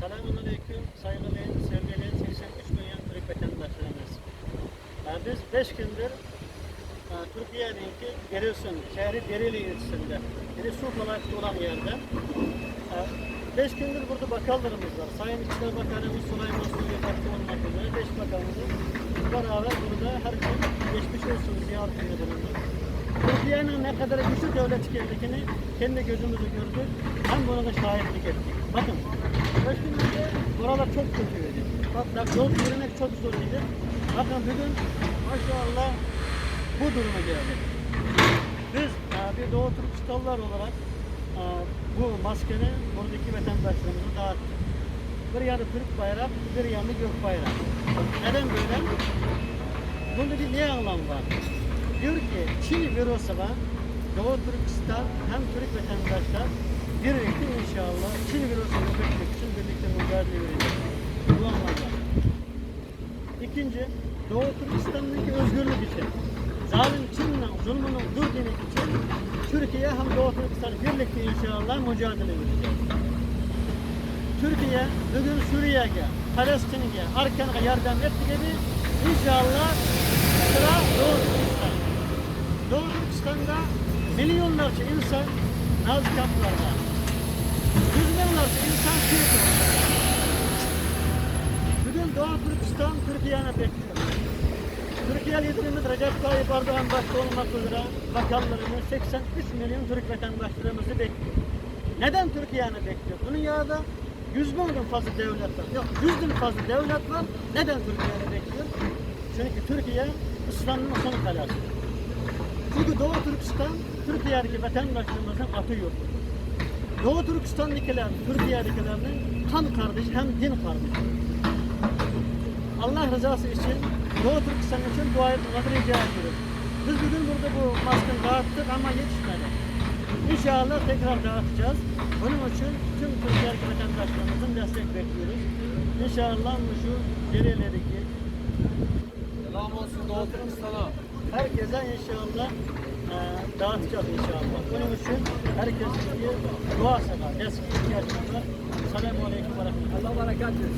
Selamünaleyküm, saygılı, sevgili 83 milyon Türk vatandaşlarımız. Biz 5 gündür Türkiye'deki Giresun, şehri Dereli ilçesinde, bir su felaket olan yerde 5 gündür burada bakanlarımız var. Sayın İçişleri Bakanımız Süleyman Soylu başta olmak üzere 5 bakanımız beraber burada her gün geçmiş olsun ziyaretinde bulunduk. Türkiye'nin ne kadar güçlü devlet geldiğini kendi gözümüzü gördük. Hem buna da şahitlik ettik. Bakın, 5 gün önce buralar çok kötüydü. Bak, yol yürümek çok zor idi. Bakın bugün maşallah bu duruma geldik. Biz bir Doğu Türkistanlılar olarak bu maskeni buradaki vatandaşlarımıza dağıttık. Bir yanı Türk bayrak, bir yanı gök bayrak. Neden böyle? Bunda bir ne anlam var? Diyor ki Çin virüsüne Doğu Türkistan hem Türk vatandaşlar birlikte inşallah Çin virüsünü yok etmek için birlikte mücadele edeceğiz. Bu anlamda. İkinci, Doğu Türkistan'daki özgürlük için, zalim Çin'le zulmünün durduğu için Türkiye hem Doğu Türkistan birlikte inşallah mücadele edeceğiz. Türkiye bugün Suriye'ye, Filistin'e, arkana yardım etti gibi inşallah sıra Doğu Türkistan. Doğu Türkistan'da milyonlarca insan nazik kamplarda, yüz binlerce insan Türkiye'de. Bugün Doğu Türkistan Türkiye'ne bekliyor. Türkiye liderimiz Recep Tayyip Erdoğan başta olmak üzere bakanlarımız 83 milyon Türk vatandaşlarımızı bekliyor. Neden Türkiye'ne bekliyor? Dünyada 100 binden fazla devlet var. Yok, 100'den fazla devlet var. Neden Türkiye'ne bekliyor? Çünkü Türkiye İslam'ın son kalası. Çünkü Doğu Türkistan Türkiye'deki vatandaşlarımızın atı yurdu. Doğu Türkistan'dakiler Türkiye'dekilerin kan kardeş hem din kardeş. Allah rızası için Doğu Türkistan için dua etmenizi rica ediyoruz. Biz bugün burada bu maskeyi dağıttık ama yetişmedi. İnşallah tekrar dağıtacağız. Bunun için tüm Türkiye'deki vatandaşlarımızın destek bekliyoruz. İnşallah şu Dereli'deki Selam olsun Doğu Türkistan'a. herkese inşallah dağıtacağız inşallah. Bunun için herkesin dua sana, destek ihtiyacımız var. Selamun Aleyküm ve Rahmetullah. Allah berekat versin.